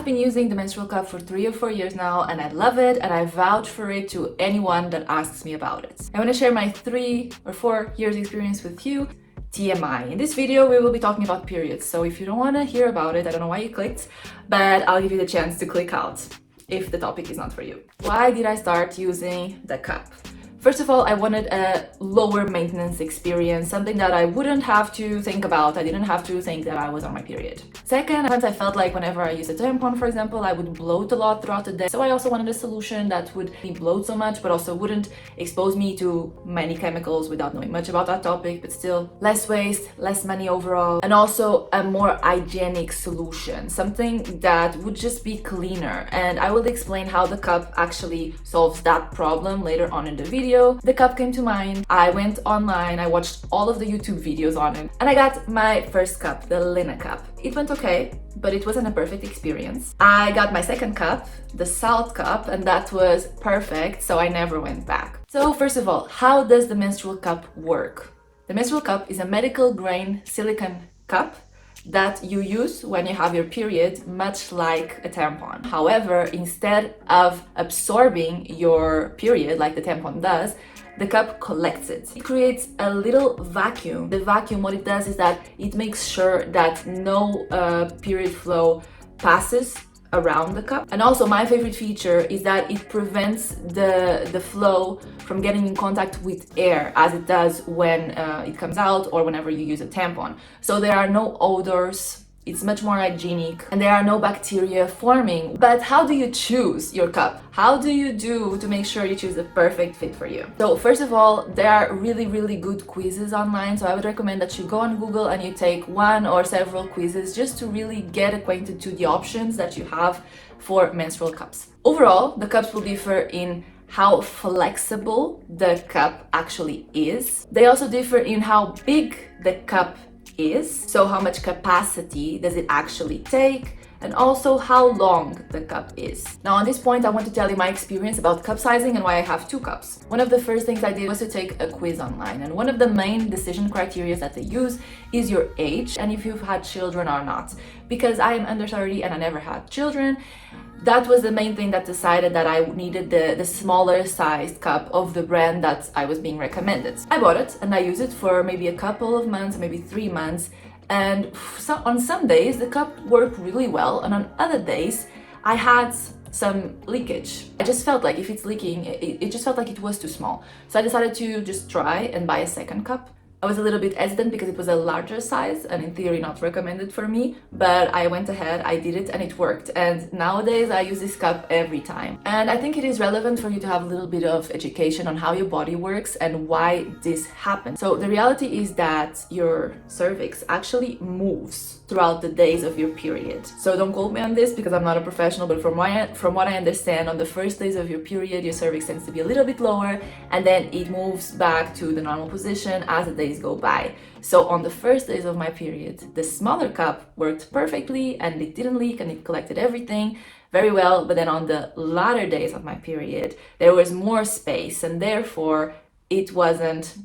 I've been using the Menstrual Cup for 3 or 4 years now, and I love it, and I vouch for it to anyone that asks me about it. I want to share my 3 or 4 years experience with you. TMI. In this video, we will be talking about periods, so if you don't want to hear about it, I don't know why you clicked, but I'll give you the chance to click out if the topic is not for you. Why did I start using the cup? First of all, I wanted a lower maintenance experience, something that I wouldn't have to think about. I didn't have to think that I was on my period. Second, I felt like whenever I used a tampon, for example, I would bloat a lot throughout the day. So I also wanted a solution that would not bloat so much, but also wouldn't expose me to many chemicals without knowing much about that topic, but still less waste, less money overall, and also a more hygienic solution, something that would just be cleaner. And I will explain how the cup actually solves that problem later on in the video. The cup came to mind. I went online, I watched all of the YouTube videos on it, and I got my first cup, the Lina cup. It went okay, but it wasn't a perfect experience. I got my second cup, the SAALT cup, and that was perfect, so I never went back. So first of all, how does the menstrual cup work? The menstrual cup is a medical grade silicone cup that you use when you have your period, much like a tampon. However, instead of absorbing your period like the tampon does, the cup collects it. It creates a little vacuum. The vacuum, what it does is that it makes sure that no period flow passes around the cup. And also my favorite feature is that it prevents the flow from getting in contact with air as it does when it comes out or whenever you use a tampon. So there are no odors, it's much more hygienic, and there are no bacteria forming. But how do you choose your cup? How do you do to make sure you choose the perfect fit for you? So first of all, there are really good quizzes online, so I would recommend that you go on Google and you take one or several quizzes just to really get acquainted to the options that you have for menstrual cups. Overall, the cups will differ in how flexible the cup actually is. They also differ in how big the cup is, so how much capacity does it actually take, and also how long the cup is. Now on this point, I want to tell you my experience about cup sizing and why I have 2 cups. One of the first things I did was to take a quiz online, and one of the main decision criteria that they use is your age and if you've had children or not. Because I am under 30 and I never had children, that was the main thing that decided that I needed the smaller sized cup of the brand that I was being recommended. I bought it and I used it for maybe a couple of months, maybe 3 months, and so on some days the cup worked really well, and on other days I had some leakage. I just felt like if it's leaking, it just felt like it was too small. So I decided to just try and buy a second cup. I was a little bit hesitant because it was a larger size and in theory not recommended for me, but I went ahead, I did it, and it worked. And nowadays I use this cup every time. And I think it is relevant for you to have a little bit of education on how your body works and why this happens. So the reality is that your cervix actually moves throughout the days of your period. So don't quote me on this because I'm not a professional, but from what I understand, on the first days of your period, your cervix tends to be a little bit lower, and then it moves back to the normal position as the days go by. So on the first days of my period, the smaller cup worked perfectly and it didn't leak and it collected everything very well. But then on the latter days of my period, there was more space, and therefore it wasn't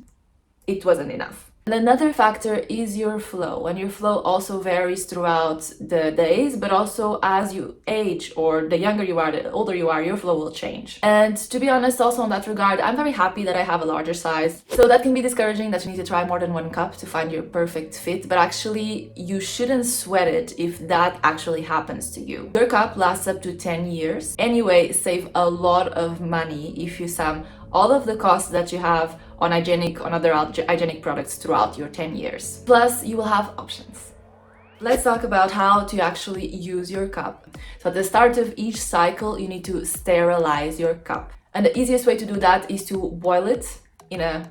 enough. And another factor is your flow, and your flow also varies throughout the days, but also as you age, or the younger you are, the older you are, your flow will change. And to be honest, also in that regard, I'm very happy that I have a larger size. So that can be discouraging that you need to try more than 1 cup to find your perfect fit, but actually you shouldn't sweat it if that actually happens to you. Your cup lasts up to 10 years. Anyway, save a lot of money if you sum all of the costs that you have on other hygienic products throughout your 10 years. Plus, you will have options. Let's talk about how to actually use your cup. So at the start of each cycle, you need to sterilize your cup. And the easiest way to do that is to boil it in a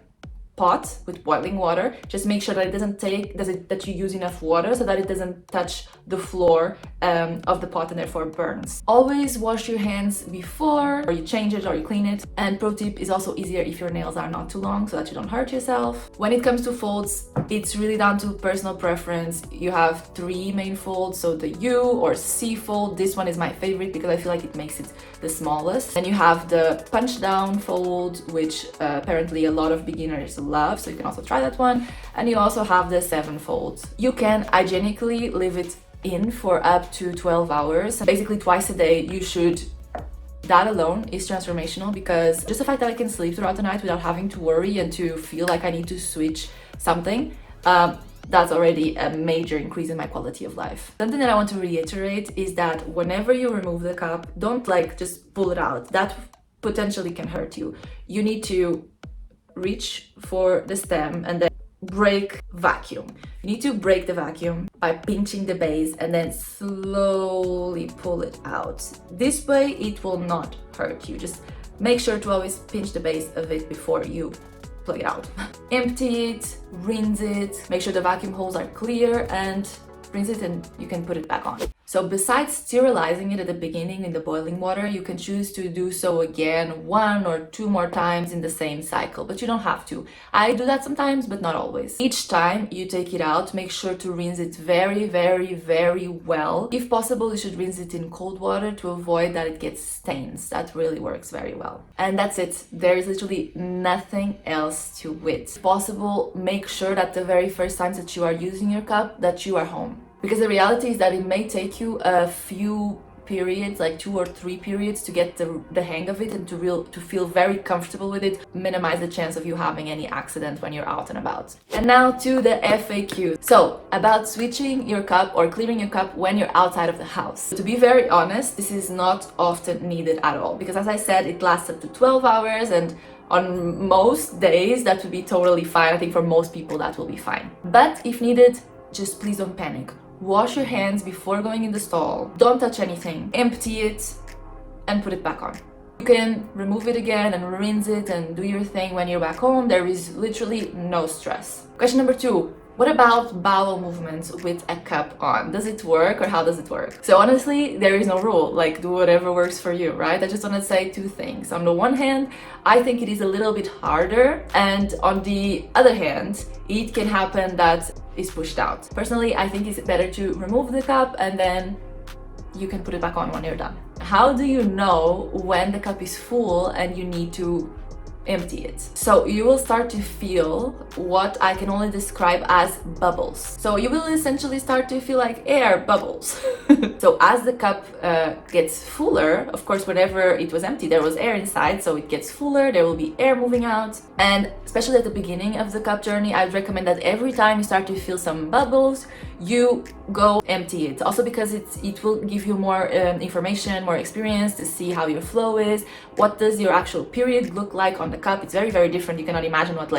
pot with boiling water. Just make sure that it doesn't that you use enough water so that it doesn't touch the floor of the pot and therefore burns. Always wash your hands before, or you change it or you clean it. And pro tip is also easier if your nails are not too long so that you don't hurt yourself. When it comes to folds, it's really down to personal preference. You have 3 main folds, so the U or C fold. This one is my favorite because I feel like it makes it the smallest. And you have the punch down fold, which apparently a lot of beginners love, so you can also try that one. And you also have the 7 folds. You can hygienically leave it in for up to 12 hours. Basically twice a day you should. That alone is transformational, because just the fact that I can sleep throughout the night without having to worry and to feel like I need to switch something, that's already a major increase in my quality of life. Something that I want to reiterate is that whenever you remove the cup, don't like just pull it out. That potentially can hurt you. You need to reach for the stem and then break vacuum. You need to break the vacuum by pinching the base and then slowly pull it out. This way it will not hurt you. Just make sure to always pinch the base of it before you plug it out. Empty it, rinse it, make sure the vacuum holes are clear, and rinse it and you can put it back on. So besides sterilizing it at the beginning in the boiling water, you can choose to do so again 1 or 2 more times in the same cycle, but you don't have to. I do that sometimes, but not always. Each time you take it out, make sure to rinse it very, very, very well. If possible, you should rinse it in cold water to avoid that it gets stains. That really works very well. And that's it. There is literally nothing else to it. If possible, make sure that the very first times that you are using your cup, that you are home. Because the reality is that it may take you a few periods, like 2 or 3 periods, to get the hang of it and to feel very comfortable with it, minimize the chance of you having any accident when you're out and about. And now to the FAQ. So about switching your cup or clearing your cup when you're outside of the house. To be very honest, this is not often needed at all, because as I said, it lasts up to 12 hours, and on most days that would be totally fine. I think for most people that will be fine. But if needed, just please don't panic. Wash your hands before going in the stall. Don't touch anything. Empty it and put it back on. You can remove it again and rinse it and do your thing when you're back home. There is literally no stress. Question number 2. What about bowel movements with a cup on? Does it work, or how does it work? So honestly, there is no rule. Like, do whatever works for you, right? I just want to say 2 things. On the one hand, I think it is a little bit harder, and on the other hand, it can happen that is pushed out. Personally, I think it's better to remove the cup and then you can put it back on when you're done. How do you know when the cup is full and you need to empty it? So you will start to feel what I can only describe as bubbles. So you will essentially start to feel like air bubbles. So as the cup gets fuller, of course, whenever it was empty, there was air inside, so it gets fuller, there will be air moving out. And especially at the beginning of the cup journey, I'd recommend that every time you start to feel some bubbles, you go empty it. Also because it will give you more information, more experience to see how your flow is. What does your actual period look like on the cup? It's very, very different. You cannot imagine what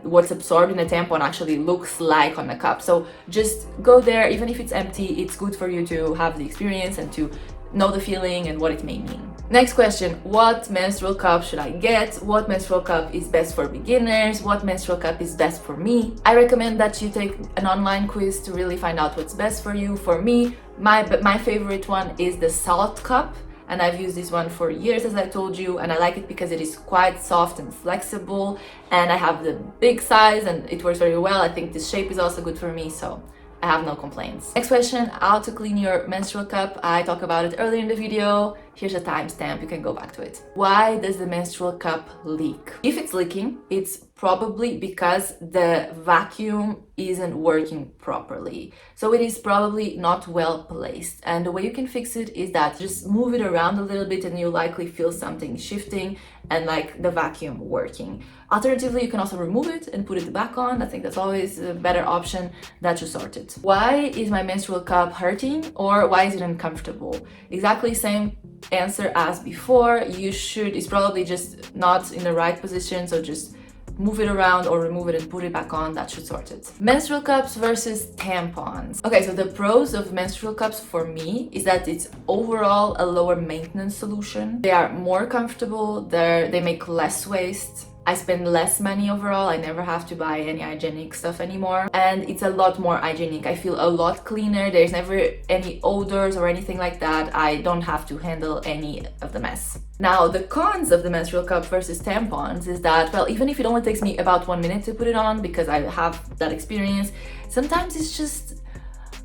what's absorbed in the tampon actually looks like on the cup. So just go there. Even if it's empty, it's good for you to have the experience and to know the feeling and what it may mean. Next question, what menstrual cup should I get? What menstrual cup is best for beginners? What menstrual cup is best for me? I recommend that you take an online quiz to really find out what's best for you. For me, my favorite one is the SAALT cup, and I've used this one for years, as I told you, and I like it because it is quite soft and flexible, and I have the big size and it works very well. I think this shape is also good for me, so I have no complaints. Next question, how to clean your menstrual cup. I talked about it earlier in the video. Here's a timestamp, you can go back to it. Why does the menstrual cup leak? If it's leaking, it's probably because the vacuum isn't working properly. So it is probably not well placed. And the way you can fix it is that just move it around a little bit and you'll likely feel something shifting and like the vacuum working. Alternatively, you can also remove it and put it back on. I think that's always a better option. That should sort it. Why is my menstrual cup hurting, or why is it uncomfortable? Exactly same answer as before. It's probably just not in the right position, so just move it around or remove it and put it back on. That should sort it. Menstrual cups versus tampons. Okay, so the pros of menstrual cups for me is that it's overall a lower maintenance solution. They are more comfortable, they make less waste. I spend less money overall. I never have to buy any hygienic stuff anymore. And it's a lot more hygienic. I feel a lot cleaner. There's never any odors or anything like that. I don't have to handle any of the mess. Now, the cons of the menstrual cup versus tampons is that, well, even if it only takes me about 1 minute to put it on because I have that experience, sometimes it's just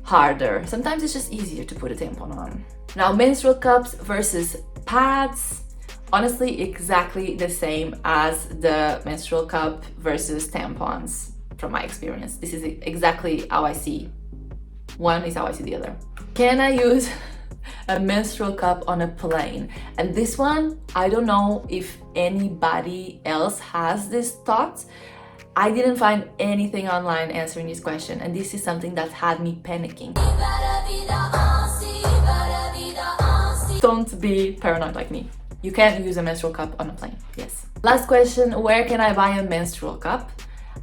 harder. Sometimes it's just easier to put a tampon on. Now, menstrual cups versus pads. Honestly, exactly the same as the menstrual cup versus tampons from my experience. This is exactly how I see One is how I see the other. Can I use a menstrual cup on a plane? And this one, I don't know if anybody else has this thought. I didn't find anything online answering this question, and this is something that had me panicking. Don't be paranoid like me. You can use a menstrual cup on a plane, yes. Last question, where can I buy a menstrual cup?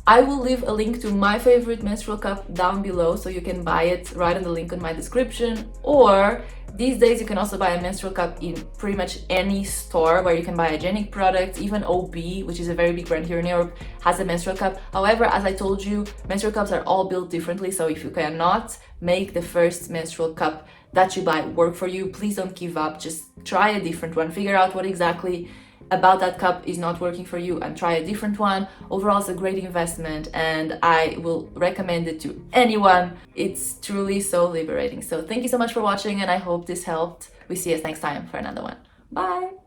I will leave a link to my favorite menstrual cup down below, so you can buy it right on the link in my description. Or these days you can also buy a menstrual cup in pretty much any store where you can buy hygienic products. Even OB, which is a very big brand here in Europe, has a menstrual cup. However, as I told you, menstrual cups are all built differently, so if you cannot make the first menstrual cup that you buy work for you, please don't give up. Just try a different one. Figure out what exactly about that cup is not working for you and try a different one. Overall, it's a great investment and I will recommend it to anyone. It's truly so liberating. So thank you so much for watching and I hope this helped. We see us next time for another one. Bye.